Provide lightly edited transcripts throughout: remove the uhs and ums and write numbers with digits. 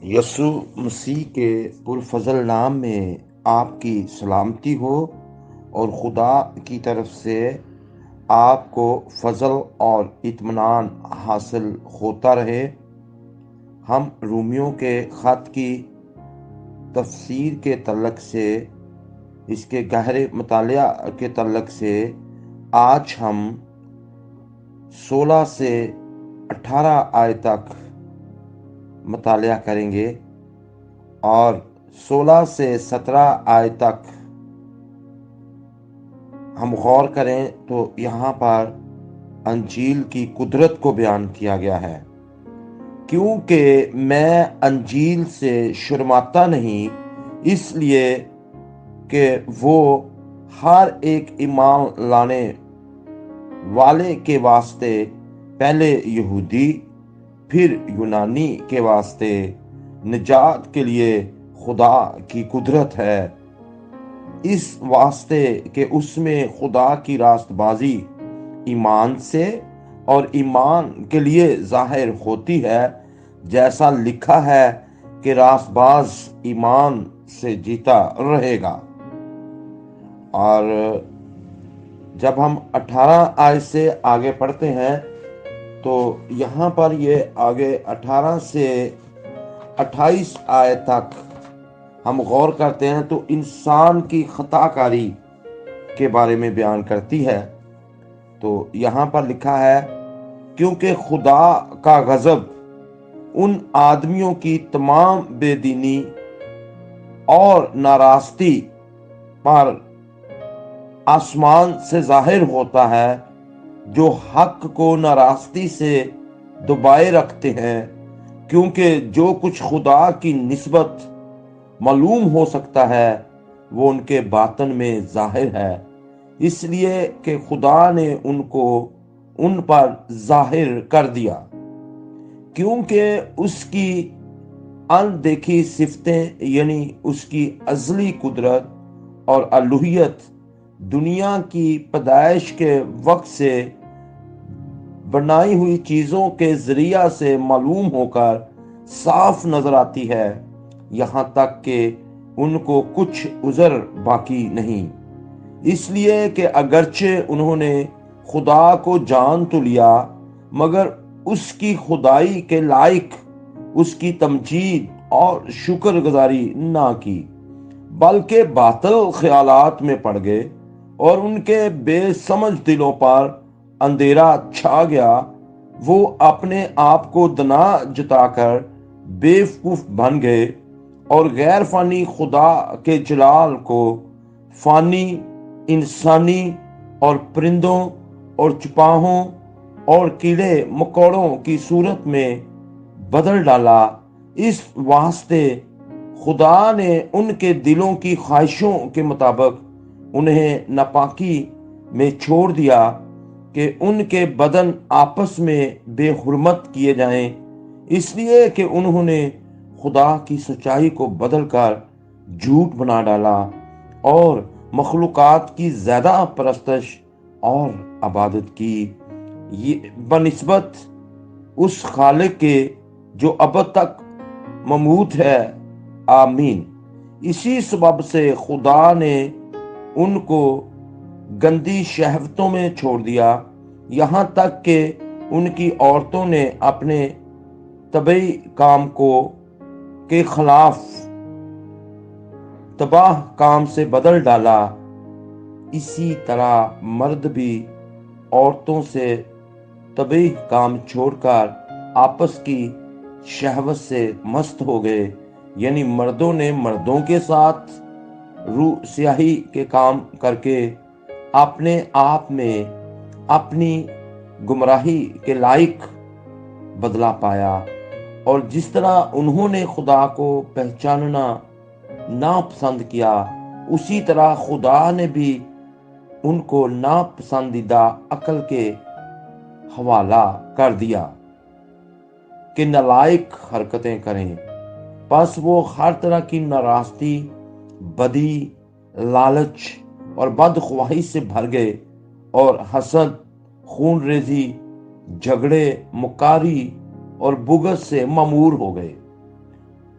یسوع مسیح کے پرفضل نام میں آپ کی سلامتی ہو اور خدا کی طرف سے آپ کو فضل اور اطمینان حاصل ہوتا رہے۔ ہم رومیوں کے خط کی تفسیر کے تعلق سے، اس کے گہرے مطالعہ کے تعلق سے آج ہم 16 سے 18 آیت تک مطالعہ کریں گے اور 16 سے 17 آیت تک ہم غور کریں تو یہاں پر انجیل کی قدرت کو بیان کیا گیا ہے۔ کیونکہ میں انجیل سے شرماتا نہیں، اس لیے کہ وہ ہر ایک ایمان لانے والے کے واسطے پہلے یہودی پھر یونانی کے واسطے نجات کے لیے خدا کی قدرت ہے، اس واسطے کہ اس میں خدا کی راست بازی ایمان سے اور ایمان کے لیے ظاہر ہوتی ہے، جیسا لکھا ہے کہ راست باز ایمان سے جیتا رہے گا۔ اور جب ہم 18 آیت سے آگے پڑھتے ہیں تو یہاں پر یہ آگے 18 سے 28 آیت تک ہم غور کرتے ہیں تو انسان کی خطا کاری کے بارے میں بیان کرتی ہے۔ تو یہاں پر لکھا ہے، کیونکہ خدا کا غضب ان آدمیوں کی تمام بے دینی اور ناراستی پر آسمان سے ظاہر ہوتا ہے، جو حق کو ناراستی سے دبائے رکھتے ہیں، کیونکہ جو کچھ خدا کی نسبت معلوم ہو سکتا ہے وہ ان کے باطن میں ظاہر ہے، اس لیے کہ خدا نے ان کو ان پر ظاہر کر دیا، کیونکہ اس کی اندیکھی صفتیں یعنی اس کی ازلی قدرت اور الوہیت دنیا کی پیدائش کے وقت سے بنائی ہوئی چیزوں کے ذریعہ سے معلوم ہو کر صاف نظر آتی ہے، یہاں تک کہ ان کو کچھ عذر باقی نہیں، اس لیے کہ اگرچہ انہوں نے خدا کو جان تو لیا مگر اس کی خدائی کے لائق اس کی تمجید اور شکر گزاری نہ کی، بلکہ باطل خیالات میں پڑ گئے اور ان کے بے سمجھ دلوں پر اندھیرا چھا گیا، وہ اپنے آپ کو دنا جتا کر بیوقوف بن گئے اور غیر فانی خدا کے جلال کو فانی انسانی اور پرندوں اور چپاہوں اور کیڑے مکوڑوں کی صورت میں بدل ڈالا۔ اس واسطے خدا نے ان کے دلوں کی خواہشوں کے مطابق انہیں ناپاکی میں چھوڑ دیا کہ ان کے بدن آپس میں بے حرمت کیے جائیں، اس لیے کہ انہوں نے خدا کی سچائی کو بدل کر جھوٹ بنا ڈالا اور مخلوقات کی زیادہ پرستش اور عبادت کی، یہ بنسبت اس خالق کے جو ابد تک مموت ہے، آمین۔ اسی سبب سے خدا نے ان کو گندی شہوتوں میں چھوڑ دیا، یہاں تک کہ ان کی عورتوں نے اپنے طبعی کام کو کے خلاف تباہ کام سے بدل ڈالا، اسی طرح مرد بھی عورتوں سے طبعی کام چھوڑ کر آپس کی شہوت سے مست ہو گئے، یعنی مردوں نے مردوں کے ساتھ روح سیاہی کے کام کر کے اپنے آپ میں اپنی گمراہی کے لائق بدلا پایا، اور جس طرح انہوں نے خدا کو پہچاننا ناپسند کیا، اسی طرح خدا نے بھی ان کو ناپسندیدہ عقل کے حوالہ کر دیا کہ نالائق حرکتیں کریں، پس وہ ہر طرح کی ناراستی، بدی، لالچ اور بدخواہی سے بھر گئے اور حسد، خون ریزی، جھگڑے، مکاری اور بغض سے مامور ہو گئے۔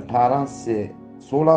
16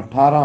18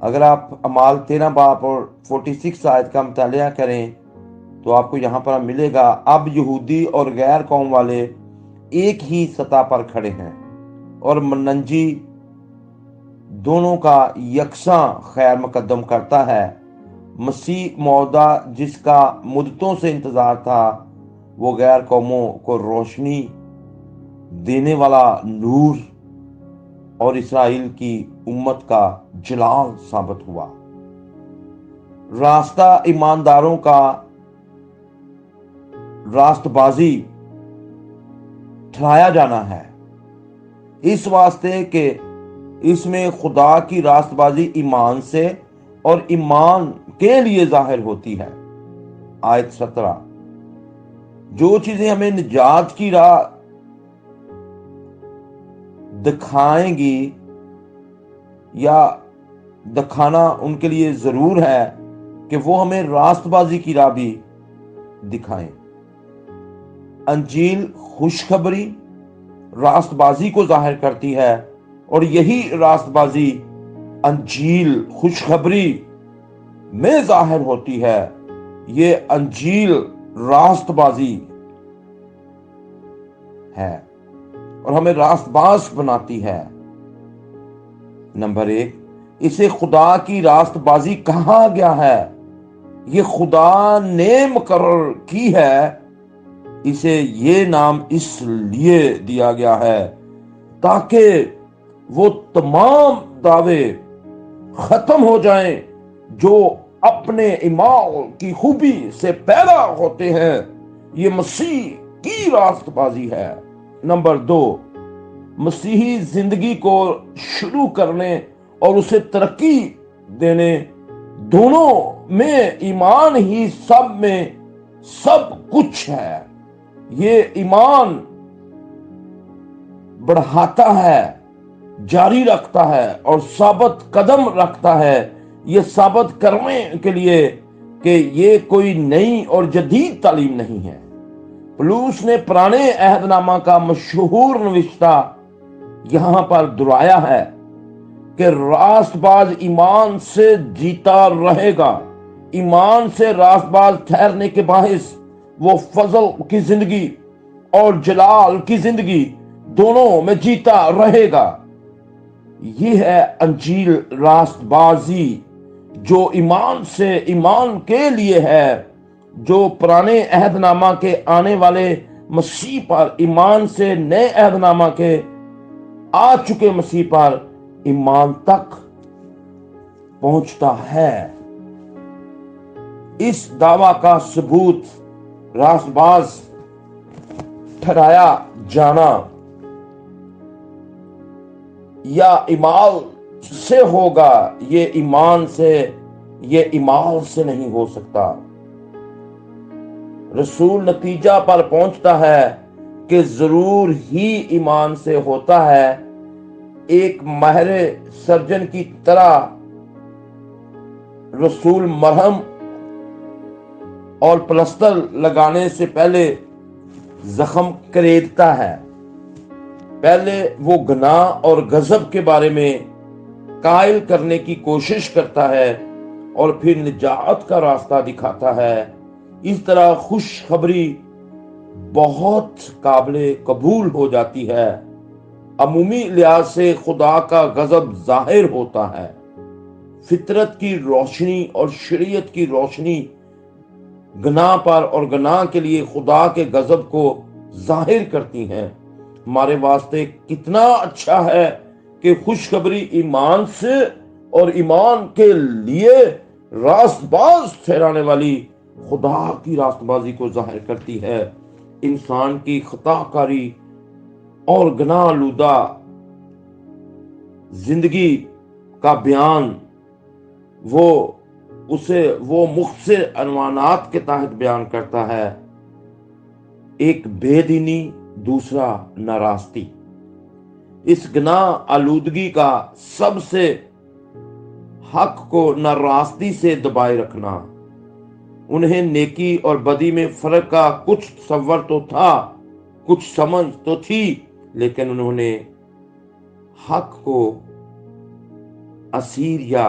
اگر آپ اعمال 13 باب اور 46 آیت کا مطالعہ کریں تو آپ کو یہاں پر ملے گا، اب یہودی اور غیر قوم والے ایک ہی سطح پر کھڑے ہیں اور مننجی دونوں کا یکساں خیر مقدم کرتا ہے۔ مسیح موعودہ جس کا مدتوں سے انتظار تھا وہ غیر قوموں کو روشنی دینے والا نور اور اسرائیل کی امت کا جلال ثابت ہوا۔ راستہ ایمانداروں کا راست بازی ٹھہرایا جانا ہے، اس واسطے کہ اس میں خدا کی راست بازی ایمان سے اور ایمان کے لیے ظاہر ہوتی ہے۔ آیت 17، جو چیزیں ہمیں نجات کی راہ دکھائیں گی یا دکھانا ان کے لیے ضرور ہے کہ وہ ہمیں راست بازی کی راہ بھی دکھائیں۔ انجیل خوشخبری راست بازی کو ظاہر کرتی ہے اور یہی راست بازی انجیل خوشخبری میں ظاہر ہوتی ہے۔ یہ انجیل راست بازی ہے اور ہمیں راست باز بناتی ہے۔ نمبر 1، اسے خدا کی راست بازی کہا گیا ہے، یہ خدا نے مقرر کی ہے۔ اسے یہ نام اس لیے دیا گیا ہے تاکہ وہ تمام دعوے ختم ہو جائیں جو اپنے ایمان کی خوبی سے پیدا ہوتے ہیں۔ یہ مسیح کی راست بازی ہے۔ نمبر 2، مسیحی زندگی کو شروع کرنے اور اسے ترقی دینے دونوں میں ایمان ہی سب میں سب کچھ ہے۔ یہ ایمان بڑھاتا ہے، جاری رکھتا ہے اور ثابت قدم رکھتا ہے، یہ ثابت کرنے کے لیے کہ یہ کوئی نئی اور جدید تعلیم نہیں ہے۔ پولس نے پرانے عہد نامہ کا مشہور نوشتہ یہاں پر دہرایا ہے کہ راست باز ایمان سے جیتا رہے گا۔ ایمان سے راست باز ٹھہرنے کے باعث وہ فضل کی زندگی اور جلال کی زندگی دونوں میں جیتا رہے گا۔ یہ ہے انجیل راست بازی جو ایمان سے ایمان کے لیے ہے، جو پرانے عہد نامہ کے آنے والے مسیح پر ایمان سے نئے عہد نامہ کے آ چکے مسیح پر ایمان تک پہنچتا ہے۔ اس دعویٰ کا ثبوت راست باز ٹھہرایا جانا یا ایمان سے ہوگا، یہ ایمان سے نہیں ہو سکتا۔ رسول نتیجہ پر پہنچتا ہے کہ ضرور ہی ایمان سے ہوتا ہے۔ ایک ماہر سرجن کی طرح رسول مرہم اور پلستر لگانے سے پہلے زخم کریدتا ہے۔ پہلے وہ گناہ اور غضب کے بارے میں قائل کرنے کی کوشش کرتا ہے اور پھر نجات کا راستہ دکھاتا ہے۔ اس طرح خوشخبری بہت قابل قبول ہو جاتی ہے۔ عمومی لحاظ سے خدا کا غضب ظاہر ہوتا ہے۔ فطرت کی روشنی اور شریعت کی روشنی گناہ پر اور گناہ کے لیے خدا کے غضب کو ظاہر کرتی ہیں۔ ہمارے واسطے کتنا اچھا ہے کہ خوشخبری ایمان سے اور ایمان کے لیے راست باز ٹھہرانے والی خدا کی راست بازی کو ظاہر کرتی ہے۔ انسان کی خطا کاری اور گناہ آلودہ زندگی کا بیان وہ مختصر عنوانات کے تحت بیان کرتا ہے۔ ایک بے دینی، دوسرا ناراستی۔ اس گناہ آلودگی کا سب سے حق کو ناراستی سے دبائے رکھنا۔ انہیں نیکی اور بدی میں فرق کا کچھ تصور تو تھا، کچھ سمجھ تو تھی، لیکن انہوں نے حق کو اسیر یا